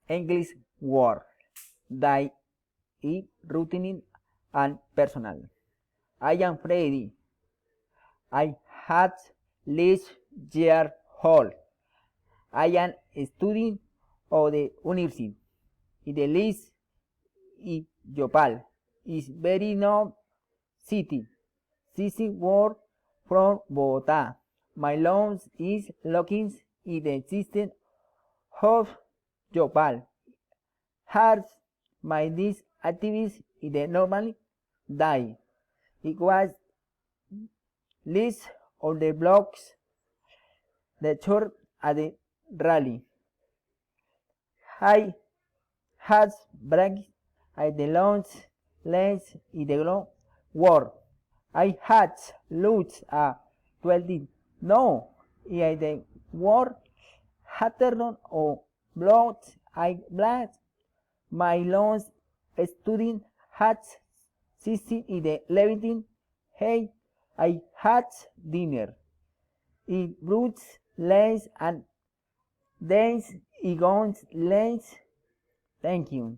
English word that is routine and personal. I am Freddy. I had last year old. I am a student of the university. The list is Yopal. Is very known city. City word from Bogotá. My loan is looking in the system of Yopal. Has my these activities in the normal day. It was list of the blocks the church at the rally. I had break at the launch lens in the world. I had looked at 20. No, in the world afternoon or blood I black. My loans student had 16 in the 11. Hey, I had dinner. It roots lens and dance, it goes lens. Thank you.